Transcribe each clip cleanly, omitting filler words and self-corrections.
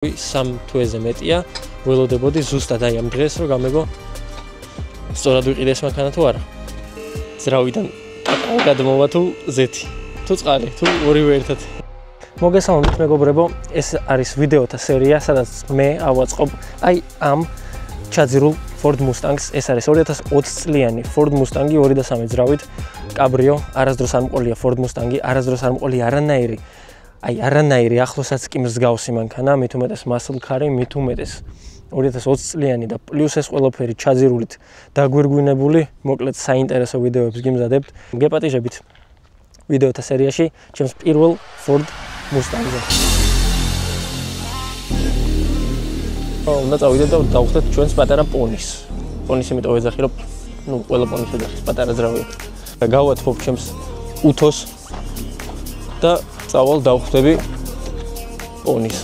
3 თვეზე მეტია ველოდებოდი ზუსტად აი ამ დღეს რომ გამეგო სწორად ვიყიდეს მანქანა თუ არა ძრავიდან გადმოვა თუ ზეთი თუ წყალი თუ ორივე ერთად მოგესალმებით მეგობრებო ეს არის ვიდეოთა სერია სადაც მე ავაწყობ აი ამ ჩაძირულ Ford Mustang-ს ეს არის 2020 წლიანი Ford Mustang 2.3 ძრავით კაბრიო არასდროს არ მყოლია Ford Mustang არასდროს არ მყოლია არანაირი ახლოსაც კი მსგავსი მანქანა მით უმეტეს muscle car-ი მით უმეტეს 2020 წლიანი და პლუს ეს ყველაფერი ჩაძირულით დაგვირგვინებული მოკლედ საინტერესო ვიდეოებს გიმზადებთ გეპატიჟებით ვიდეოთა სერიაში ჩემს პირველ Ford Mustang-ზე უნდა წავიდეთ და დავხვდეთ ჩვენს პატარა პონის იმიტომ ვეძახი რომ ყველა პონის ეძახის პატარა ძრავია და გავათბობ ჩემს უთოს და წავალ დავხვდები პონის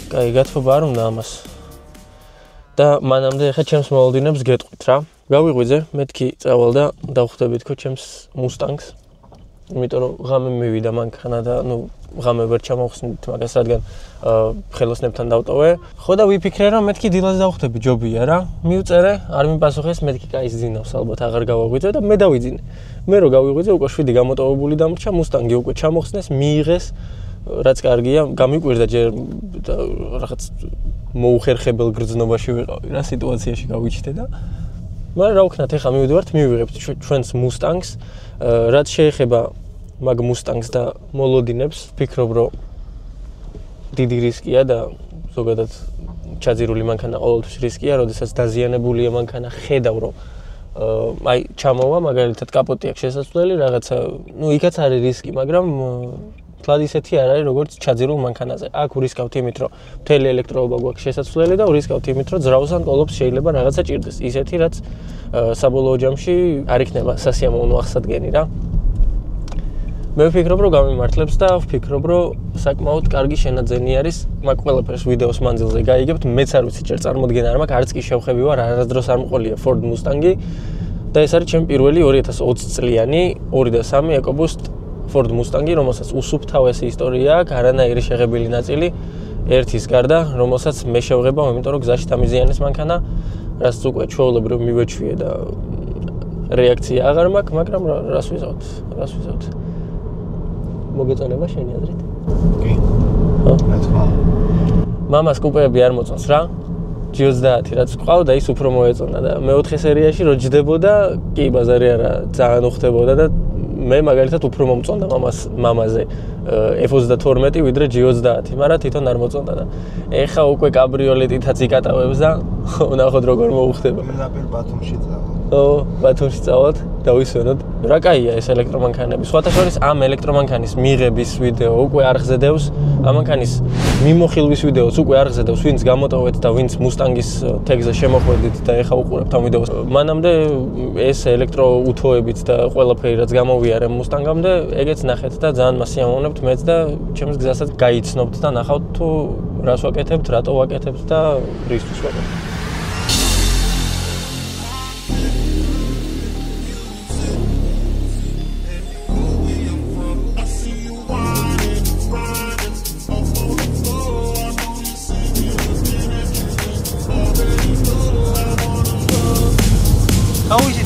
კაი გათბობა არ უნდა ამას და მანამდე ახლა ჩემს მოლოდინებს გეტყვით რა გავიღვიძე მეთქი წავალ და დავხვდები თქო ჩემს Mustang-ს იმიტომ რომ ღამე მივიდა მანქანა და ღამე ვერ ჩამოვხსნით მაგას რადგან ხელოსნებთან დავტოვე ხო და ვიფიქრე რომ მეთქი დილას დავხვდები ჯობია რა მივწერე არ მიპასუხეს მეთქი კაი ზინავს ალბათ აღარ გავაღვიძე და მე დავიძინე მე რო გავიღვიძე უკვე 7 გამოტოვებული დამრჩა Mustang-ი უკვე ჩამოხსნეს მიიღეს რაც კარგია გამიკვირდა ჯერ რაღაც მოუხერხებელ გრძნობაში ვიყავი რა სიტუაციაში გავიჩნდე და მაგრამ რა ვქნათ ეხლა მივიდივართ მივიღებთ ჩვენს Mustang-ს რაც შეეხება მაგ Mustang-ს და მოლოდინებს ვფიქრობ რომ დიდი რისკია და ზოგადად ჩაძირული მანქანა ყოველთვის რისკია როდესაც დაზიანებულია მანქანა ხედავ რომ აი ჩამოვა მაგალითად კაპოტი აქვს შესასვლელი რაღაცა იქაც არის რისკი მაგრამ თლად ისეთი არ არის როგორც ჩაძირულ მანქანაზე აქ ვრისკავთ იმით რომ მთელი ელექტროობა გვაქვს შესასვლელი და ვრისკავთ იმით რომ ძრავსან ყოლობს შეიძლება რაღაცა ჭირდეს ისეთი რაც საბოლოო ჯამში არ იქნება სასიამოვნო აღსადგენი რა მე ვფიქრობ რომ გამიმართლებს და ვფიქრობ რომ საკმაოდ კარგი შენაძენი არის მაგ ყველაფერს ვიდეოს მანძილზე გაიგებთ მეც არ ვიცი ჯერ წარმოდგენა არ მაქვს არც კი შევხები ვარ არასდროს არ მყოლია Ford Mustang-ი და ეს არის ჩემი პირველი 2020 წლიანი 2.3 EcoBoost Ford Mustang-ი რომელსაც უსუფთავესი ისტორია აქვს არანაირი შეღებილი ნაწილი ერთის გარდა რომელსაც მე შევღებავ იმიტომ რომ გზაში დამიზიანეს მანქანა რაც უკვე ჩვეულებრივ მივეჩვიე და რეაქცია აღარ მაქვს მაგრამ რას ვიზავთ მოგეწონება შენი აზრით? კი. ხო? მამას კუპეები არ მოწონს რა. G30 რაც ყავდა ის უფრო მოეწონა და მეოთხე სერიაში რო ჯდებოდა, კი ბაზარი არა, ძალიან უხდებოდა და მე მაგალითად უფრო მომწონდა მამაზე F32 ვიდრე G30, მაგრამ თვითონ არ მოწონდა და ეხა უკვე კაბრიოლეტითაც იკატავებს და ვნახოთ როგორ მოუხდება. ნაპირ ბათუმში წავალ. ო, ბათუმში წავალთ, დავისვენოთ. რა კაია ეს ელექტრომანქანები. სხვათა შორის ამ ელექტრომანქანის მიღების ვიდეო უკვე არ გზედევს, ამ მანქანის მიმოხილვის ვიდეოს უკვე არ გზედევს, ვინც გამოტოვეთ და ვინც Mustang-ის თეგზე შემოხვედით და ეხა უყურებთ ამ ვიდეოს. მანამდე ეს ელექტროუთოებით და ყველაფერი რაც გამოვიარე Mustang-ამდე, ეგეც ნახეთ და ძალიან მასიამოვნებთ მეც და ჩემს გზასაც გაიცნობთ და ნახავთ თუ რას ვაკეთებთ, რატო ვაკეთებთ და რისთვის ვაკეთებთ. How is it?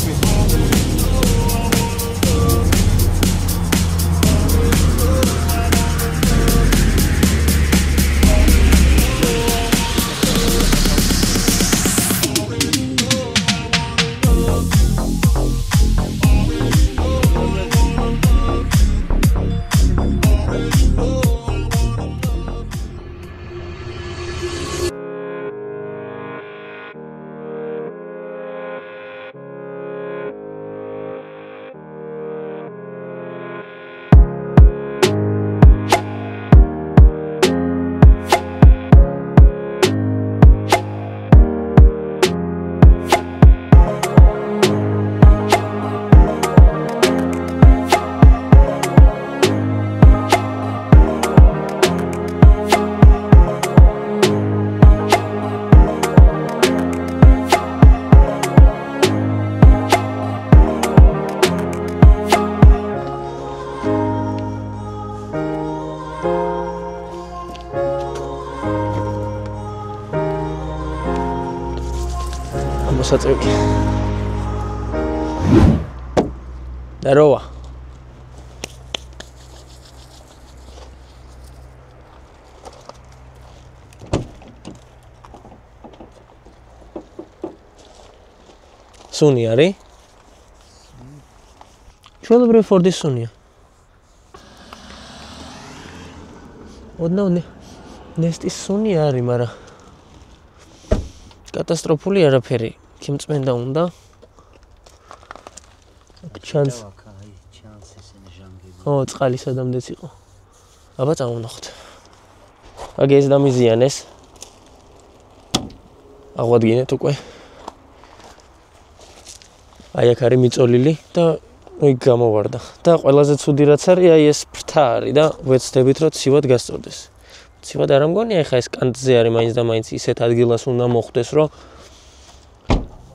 მოსაწევი. Здорово. Სუნი არის? ჩვეულებრივი ფორდის სუნია. ოდნავ ნესტის სუნი არის, მაგრამ კატასტროფული არაფერი. ქიმწმენდა უნდა. ჩანს. წყალი სადამდეც იყო. აბა წამოვნახოთ. აგ ეს დამიზიანეს. აღვადგინეთ უკვე. აი აქ არის მიწოლილი და იქ გამოვარდა. და ყველაზე ცუდი რაც არის, აი ეს ფრთა არის და ვეცდებით რომ ცივად გასწორდეს. ცივად არ ამგონია, ეხა ეს კანტზე არის მაინც და მაინც ისეთ ადგილას უნდა მოხვდეს, რომ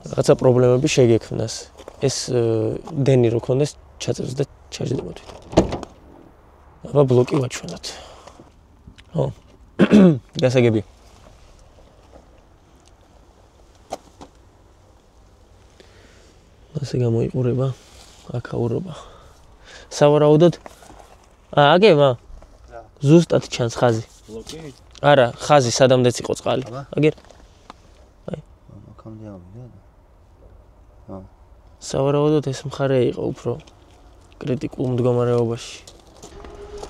რაღაცა პრობლემები შეგექმნას. ეს დენი რო ქონდეს ჩაწევს და ჩაჯდებოდით. აბა ბლოკი ვაჩვენოთ. ხო. გასაგები. ასე გამოიყურება აქაურობა. სავარაუდოდ აგება? ზუსტად ჩანს ხაზი. ბლოკი? არა, ხაზი სადამდეც იყო წყალი. აგერ. აი. აქამდე ავიდა. სავარაუდოდ ეს მხარე იყო უფრო კრიტიკულ მდგომარეობაში.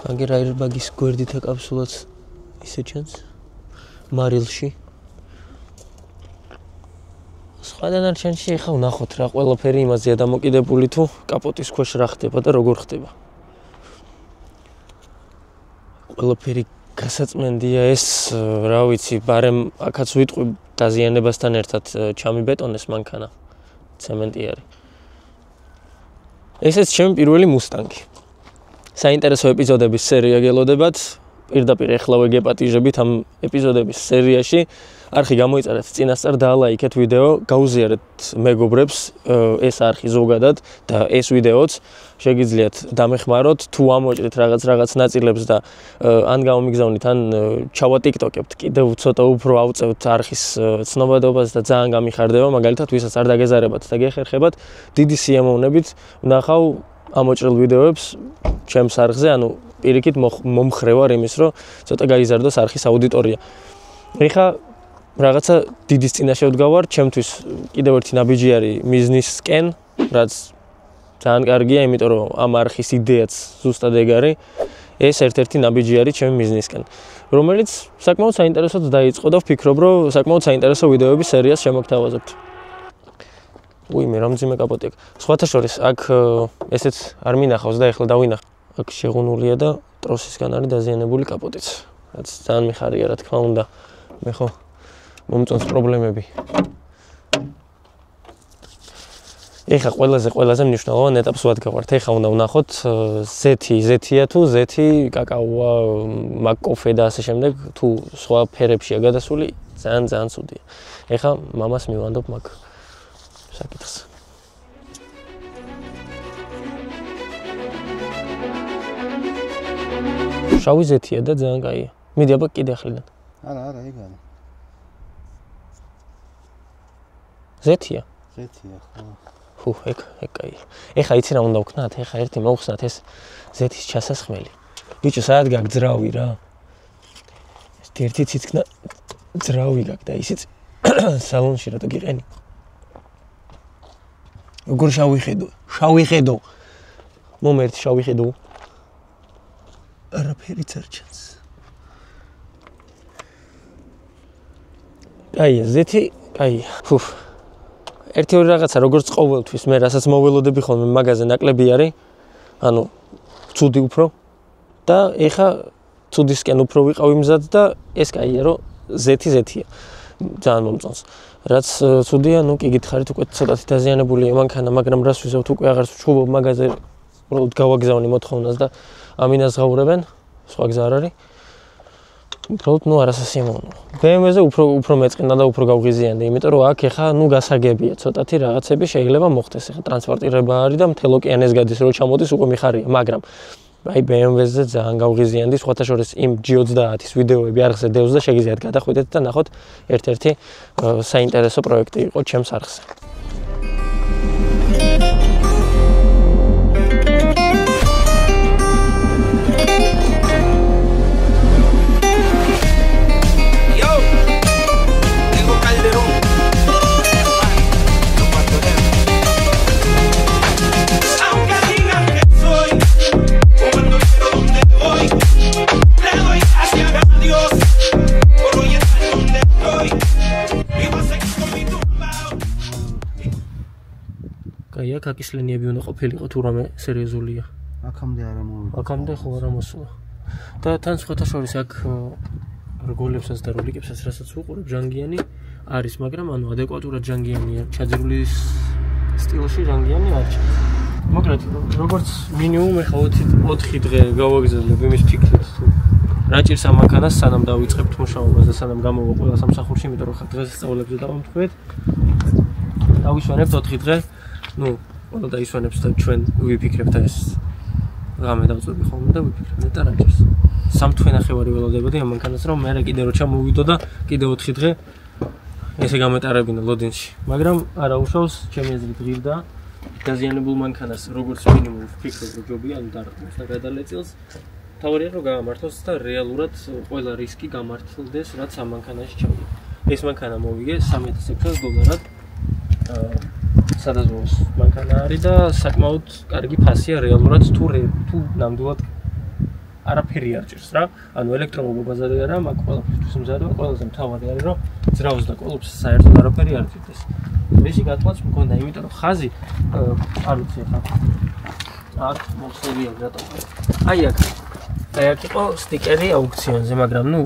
აგერ აირბაგის გვერდითა კაფსულაც ისე ჩანს. მარილში. სხვა დანარჩენში ეხა ვნახოთ რა ყველაფერი იმაზეა დამოკიდებული თუ კაპოტის ქვეშ რა ხდება და როგორ ხდება. ყველაფერი გასაწმენდია ეს, რა ვიცი, ბარემ აქაც ვიტყვი დაზიანებასთან ერთად ჩამიბეტონეს მანქანა. ცემენტი არის. ესეც ჩემი პირველი მუსტანგი. საინტერესო ეპიზოდების სერია გელოდებათ. პირდაპირ ეხლავე გეპატიჟებით ამ ეპიზოდების სერიაში. არხი გამოიწერეთ წინასწარ და ლაიქეთ ვიდეო, გაუზიარეთ მეგობრებს ეს არხი ზოგადად და ეს ვიდეოც შეგიძლიათ დამეხმაროთ თუ ამოჭრით რაღაც ნაწილებს და ან გამომიგზავნით ან ჩავატიკტოკებთ კიდევ ცოტა უფრო ავწევთ არხის ცნობადობას და ძალიან გამიხარდება, მაგალითად ვისაც არ დაგეზარებათ და გეხერხებათ, დიდი სიამოვნებით ვნახავ ამოჭრილ ვიდეოებს ჩემს არხზე, ანუ პირიქით მომხრევარ იმის, რომ ცოტა გაიზარდოს არხის აუდიტორია. ეხა რაღაცა დიდის წინაშე ვდგავარ, ჩემთვის კიდევ ერთი ნაბიჯი არის მიზნისკენ, რაც ძალიან კარგია, იმიტომ რომ ამ არხის იდეაც ზუსტად ეგ არის. ეს ერთ-ერთი ნაბიჯი არის ჩემი მიზნისკენ, რომელიც საკმაოდ საინტერესოდ დაიწყო და ვფიქრობ, რომ საკმაოდ საინტერესო ვიდეოების სერიას შემოგთავაზებთ. მე რამძიმე კაპოტი აქვს. სხვათა შორის, აქ ესეც არ მინახავს და ეხლა დავინახე. აქ შეღუნულია და ტროსისგან არის დაზიანებული კაპოტიც. რაც ძალიან მიხარია, რა თქმა უნდა. მე ხო მომწონს პრობლემები. ეხა ყველაზე მნიშვნელოვან ეტაპს ვადგავართ. ეხა უნდა ვნახოთ ზეთია თუ ზეთი კაკაოა, მაკკოფე და ასე შემდეგ, თუ სხვა ფერებშია გადასული, ძალიან ცუდია. ეხა მამას მივანდობ მაგ საკითხს. შავი ზეთია და ძალიან კაია. მიდი აბა კიდე ახლიდან. არა, ეგ არის. ზეთია, ხო. ეგ კაია. ეხა იცი რა უნდა ვქნათ? ეხა ერთი მოვხსნათ ეს ზეთის ჩასასხმელი. ბიჭო, საერთოდ გაგძრავი რა. ეს ერთი ციცკნა ძრავი გაგ და ისიც სალონში რატო გიყენი? როგორ შავი ხედო. მომერთ შავი ხედო. არაფერიც არ ჩანს. კაია, ზეთი, კაია. ერთი-ორი რაღაცა როგორც ყოველთვის მე რასაც მოველოდები ხოლმე მაღაზიაზე ნაკლები არის, ანუ ცუდი უფრო და ეხა ცუდისკენ უფრო ვიყავ იმზად და ეს კაია, რომ ზეთია. ძალიან მომწონს. რაც ცუდია, ნუ კი გითხარით უკვე ცოტათი დაზიანებულია მანქანა, მაგრამ რას ვიზავთ უკვე აღარ ვჩხუბობ მაღაზიაზე, უბრალოდ გავაგზავნი მოთხოვნას და ამინას ღაურებენ, სხვა გზა არ არის. უბრალოდ ნუ არასასიამოვნოა. BMW-ზე უფრო მეწყინა და უფრო გავღიზიანდი, იმიტომ რომ აქ ეხა ნუ გასაგებია, ცოტათი რაღაცები შეიძლება მოხდეს. ეხა ტრანსპორტირება არის და მთელ ოკეანეს გადის, რომ ჩამოდის უკვე მიხარია, მაგრამ აი BMW-ზე ძალიან გავღიზიანდი, სხვათა შორის იმ G30-ის ვიდეოები არხზე დევს და შეგიძლიათ გადახვიდეთ და ნახოთ ერთ-ერთი საინტერესო პროექტი იყო ჩემს არხზე. კაია, კაკისლენიები უნდა ყოფილიყო თუ რამე სერიოზულია. აქამდე არა მოვიდა. აქამდე ხო არა მოსულა. და თან სხვათა შორის აქ რგოლებსაც და როლიკებსაც რასაც ვუყურებ, ჟანგიანი არის, მაგრამ ანუ ადეკვატურად ჟანგიანია, ჩაძირული სტილში ჟანგიანი არ ჩანს. მოკლედ, როგორც მინიმუმ ეხლა 4 დღე გავაგზავნებ იმის ფიქრით თუ რა ჭირს ამ მანქანას სანამ დავიწყებთ მუშაობას და სანამ გამოვა ყველა სამსახურში, იმიტომ რომ ხა დღესასწაულებზე დავამთქვეთ. დავისვენებთ 4 დღე. ნუ, ყველა დაისვენებს და ჩვენ ვიფიქრებთ ეს რამე დავწვევი ხოლმე და ვიფიქრებ და რა ჭირს. 3 თვე ნახევარი ველოდებოდი ამ მანქანას, რომ მე კიდე რო ჩამოვიდო და კიდე 4 დღე ესე გამეტარებინა ლოდინში. მაგრამ არა უშავს, ჩემი აზრით ღირდა დაზიანებულ მანქანას, როგორც მინიმუმ ვფიქრობ, რომ ჯობია, ანუ დარწმუნდეს და გადალეწილს. თავარია რომ გაამართოს და რეალურად ყველა რისკი გამართლდეს, რაც ამ მანქანაში ჩავიდა. ეს მანქანა მოვიგე $3,600. სადაზვოს მანქანა არის და საკმაოდ კარგი ფასია რეალურად თუ ნამდვილად არაფერი არ ჭირს რა. ანუ ელექტრომობაზარი არა, მაგ ყველაფერთვის მზადდება, ყველაზე მთავარი არის რომ ძრავს და კოლოფს საერთოდ არაფერი არ ჭირდეს. მისი გათვლაც მქონდა, იმიტომ რომ ხაზი არ ვიცი ხა. აქ მოხსნილია რატომ. აი აქ იყო სტიკერი აუქციონზე, მაგრამ ნუ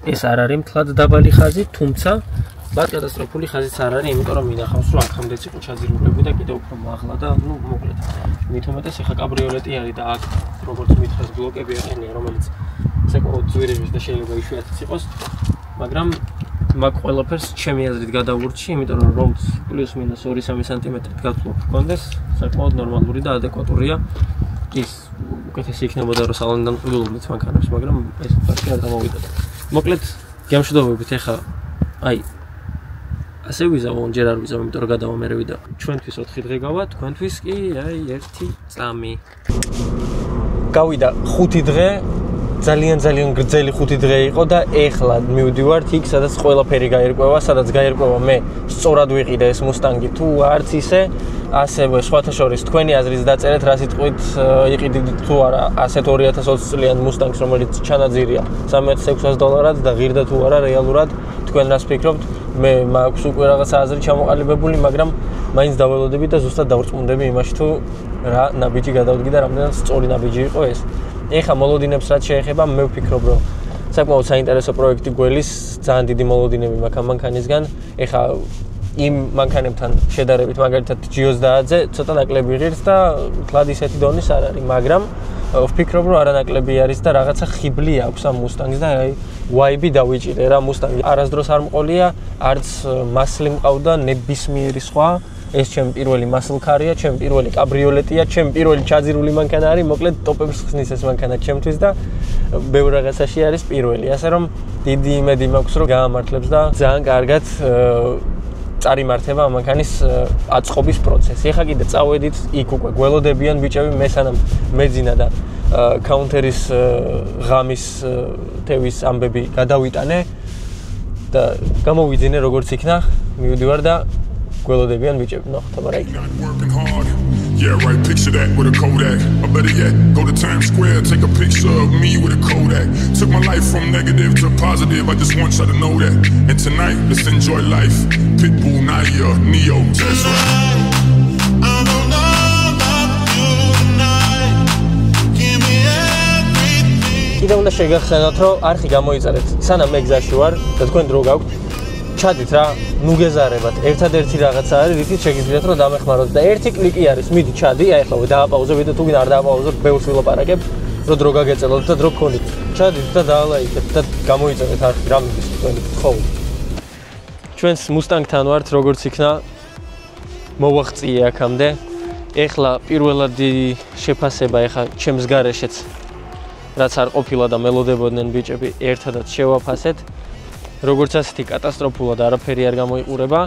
ეს არ არის მთლად დაბალი ხაზი, თუმცა ბად კატასტროფული ხაზიც არ არის, იმიტომ რომ მინახავს რომ აქამდეც იყო ჩაძირულები და კიდევ უფრო მაღლა და ნუ მოკლედ. მით უმეტეს ეხა კაბრიოლეტი არის და აქ როგორც მითხრას ბლოკები აყენია, რომელიც საკმაოდ ძვირების და შეიძლება იშვიათიც იყოს, მაგრამ მაგ ყველაფერს ჩემი აზრით გადავურჩი, იმიტომ რომ რომც პლუს-მინუს 2-3 სანტიმეტრით გათვლო გქონდეს, საკმაოდ ნორმალური და ადეკვატურია. ის უკეთესი იქნებოდა რომ სალონიდან ყიდულობდეთ მანქანებს, მაგრამ ეს ფაქტი არ გამოვიდა. მოკლედ, გემშვიდობებით ეხა აი ასე ვიზავო, ჯერ არ ვიზავო, იმიტომ რომ გადავამერე ვიდა. ჩვენთვის 4 დღე გავა, თქვენთვის კი აი 1 წამი. გავიდა 5 დღე, ძალიან გრძელი 5 დღე იყო და ეხლა მივდივართ იქ, სადაც ყველაფერი გაირკვევა, სადაც გაირკვევა მე სწორად ვიყიდე ეს მუსტანგი თუ არც ისე, ასევე სხვათა შორის თქვენი აზრიც დაწერეთ, რა სიტყვით იყიდით თუ არა ასეთ 2020 წლიან მუსტანგს, რომელიც ჩანაძირია $3,600 და ღირდა თუ არა რეალურად თქვენ რას ფიქრობთ? მე მაქვს უკვე რაღაცა აზრი ჩამოყალიბებული, მაგრამ მაინც დაველოდები და ზუსტად დავრწმუნდები იმაში თუ რა ნაბიჯი გადავდგი და რამდენად სწორი ნაბიჯი იყო ეს. ეხა მოლოდინებს რაც შეეხება, მე ვფიქრობ, რომ საკმაოდ საინტერესო პროექტი გველის, ძალიან დიდი მოლოდინები მაქვს ამ მანქანისგან. ეხა იმ მანქანებთან შედარებით, მაგალითად G30-ზე ცოტა ნაკლები ღირს და თლად ისეთი დონის არ არის, მაგრამ ვფიქრობ, რომ არანაკლები არის და რაღაცა ხიბლი აქვს ამ მუსტანგს და აი ვაიბი დავიჭირე რა მუსტანგი. არასდროს არ მყოლია, არც მასლი მყავდა, ნებისმიერი სხვა. ეს ჩემი პირველი მასლკარია, ჩემი პირველი კაბრიოლეტია, ჩემი პირველი ჩაძირული მანქანა არის, მოკლედ ტოპებს ხსნის ეს მანქანა ჩემთვის და ბევრ რაღაცაში არის პირველი. ასე რომ დიდი იმედი მაქვს, რომ გაამართლებს და ძალიან კარგად წარიმართება ამ მანქანის აწყობის პროცესი. ეხა კიდე წავედით იქ უკვე გველოდებიან ბიჭები, მე სანამ მეძინა და კაუნტერის ღამის თევის ამბები გადავიტანე და გამოვიძინე როგორც იქნა, მივდივარ და გველოდებიან ბიჭები, ნახოთ აბა რა იქნება. Yeah, right, picture that with a Kodak. Or better yet, go to Times Square, take a picture of me with a Kodak. Took my life from negative to positive, I just want y'all to know that. And tonight, let's enjoy life. Pitbull, Naya, Neo, Tesla. კიდევ უნდა შეგახსენოთ, რომ არხი გამოიწერეთ, სანამ მე გზაში ვარ და თქვენ დრო გაქვთ. ჩადით რა, ნუ გეზარებათ. ერთადერთი რაღაცა არის, რითიც შეგიძლიათ რომ დამეხმაროთ და ერთი კლიკი არის. მიდი ჩადი, აი ახლა დააპაუზე ვიდეო, თუ გინდა არ დააპაუზოთ, ბევრს ვილაპარაკებ, რომ დრო გაგეწელოთ და დრო გქონდით. ჩადით და დაალაიქეთ და გამოიწერეთ არხი, რა მიდის თქვენი თხოვნა. ჩვენს მუსტანგთან ვართ, როგორც იქნა მოვაღწიე აქამდე. ეხლა პირველადი შეფასება ეხლა ჩემს გარეშეც რაც არ ყოფილა და მელოდებოდნენ ბიჭები ერთადაც შევაფასეთ. როგორც ასეთი კატასტროფულად არაფერი არ გამოიყურება.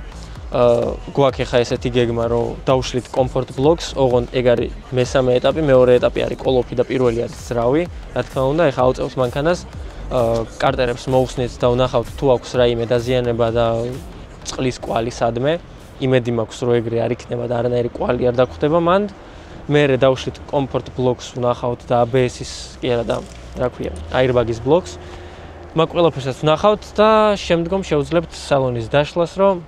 გვაქვს ეხლა ესეთი გეგმა რომ დავშლით კომფორტ ბლოკს, ოღონდ ეგ არის მესამე ეტაპი, მეორე ეტაპი არის კოლოფი და პირველი არის ძრავი. რა თქმა უნდა, ეხლა ავწევთ მანქანას, კარტერებს მოусნით და ვნახავთ თუ აქვს რაიმე დაზიანება და წყლის კვალი სადმე. იმედი მაქვს რომ ეგრე არ იქნება და არანაირი კვალი არ დაგხვდება მანდ. მერე დავშლით კომფორტ ბლოკს ვნახავთ და ABS-ის კი არა და რა ქვია, airbag-ის ბლოკს. მაგ ყველაფერსაც ვნახავთ და შემდგომ შევძლებთ სალონის დაშლას, რომ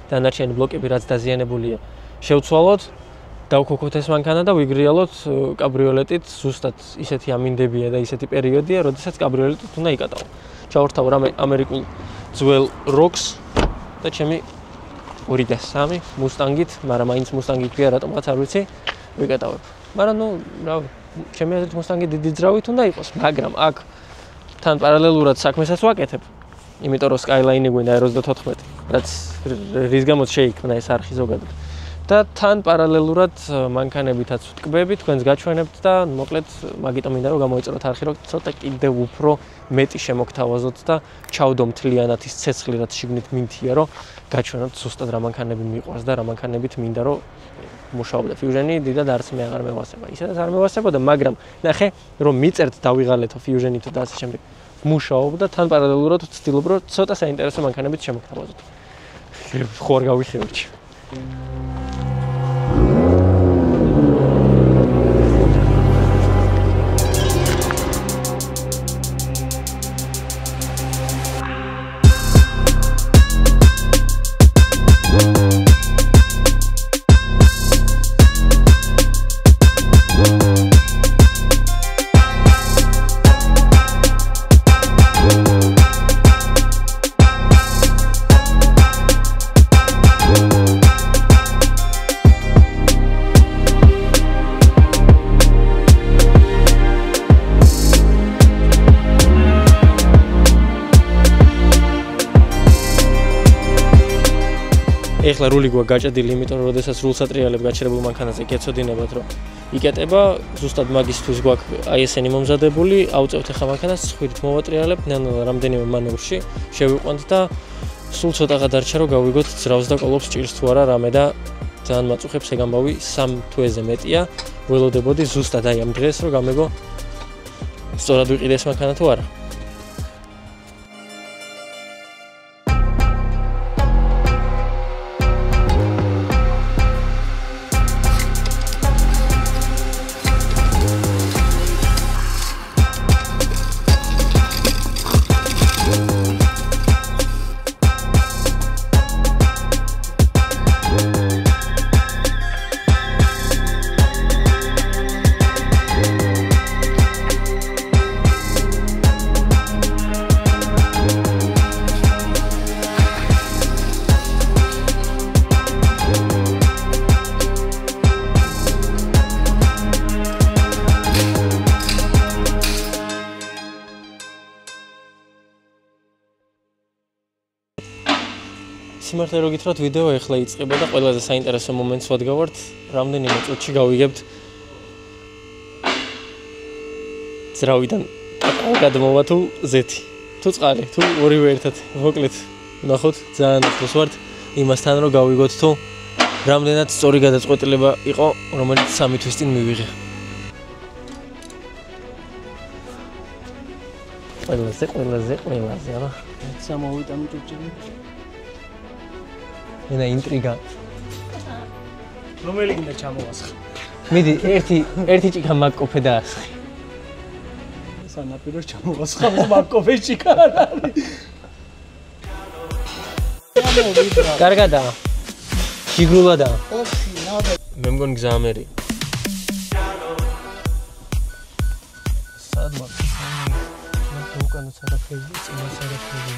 დანარჩენი ბლოკები რაც დაზიანებულია შევცვალოთ, დავქოქოთ ეს მანქანა და ვიგრიალოთ კაბრიოლეტით. ზუსტად ისეთი ამინდებია და ისეთი პერიოდია, როდესაც კაბრიოლეტით უნდა იკატავო. ჩავართავ რამე ამერიკულ ძველ როკს და ჩემი 203 მუსტანგით, მაგრამ მაინც მუსტანგი ქვია, რატომაც არ ვიცი, ვიკატავებ. მაგრამ ნუ, რავი, ჩემი აზრით მუსტანგი დიდი ძრავით უნდა იყოს, მაგრამ აქ თან პარალელურად საქმესაც ვაკეთებ. იმიტომ რომ Skyline-ი გვინდა 24, რაც რის გამოც შეიქმნა ეს არხი ზოგადად. და თან პარალელურად მანქანებითაც ვტკბები, თქვენს გაჩვენებთ და მოკლედ მაგიტომ მინდა რომ გამოიწეროთ არხი, რომ ცოტა კიდევ უფრო მეტი შემოგთავაზოთ და ჩავდო მთლიანად ის ცეცხლი, რაც შიგნით მინთია, რომ გაჩვენოთ ზუსტად რა მანქანები მიყვარს და რა მანქანებით მინდა რომ მუშაობდე. Fusion-ი დიდად არც მე აღარ მევასება. ისედაც არ მევასებოდა, მაგრამ ნახე, რომ მიწერთ დავიღალეთო Fusion-ით და ასე შემდეგ. მუშაობ და თან პარალელურად ვცდილობ რომ ცოტა საინტერესო მანქანებით შემოგთავაზოთ. ხო არ გავიხივრჩი. ეხლა რული გვაქვს გაჭედილი, იმიტომ რომ როდესაც რულს ატრიალებ გაჩერებულ მანქანაზე გეცოდინებათ რომ იკეტება, ზუსტად მაგისთვის გვაქვს აი ესენი მომზადებული, ავწევთ ახლა მანქანას, ხვირით მოვატრიალებ, ნელ-ნელა რამდენიმე მანევრში შევიყვანთ და სულ ცოტაღა დარჩა რომ გავიგოთ ძრავს და კოლოფს ჭირს თუ არა რამე და ძალიან მაწუხებს ეგ ამბავი 3 თვეზე მეტია. ველოდებოდი ზუსტად აი ამ დღეს რომ გამეგო სწორად ვიყიდე ეს მანქანა თუ არა. სიმართლე რო გითხრათ, ვიდეო ეხლა იწყება და ყველაზე საინტერესო მომენტს ვადგავართ. რამდენიმე წუთში გავიგებთ ძრავიდან გადმოვა თუ ზეთი, თუ წყალი, თუ ორივე ერთად. მოკლედ, ვნახოთ, ძალიან ახლოს ვართ იმასთან, რომ გავიგოთ თუ რამდენად სწორი გადაწყვეტილება იყო, რომელიც 3 თვის წინ მივიღე. ყველაზე, არა? სამოვიდა მიჭურჭილი. ენა ინტრიგა. რომელი გინდა ჩამოვასხა? მიდი, ერთი ჭიქა მაკოფე დაასხი. სანაპიროს ჩამოვასხა, მაკოფე ჭიქა არ არის. კარგადაა. შიგრულადაა. ოფი, ნაბა. მე მგონი გზა ამერი. სად მაგ? უკანაც არაფერი, წინაც არაფერი.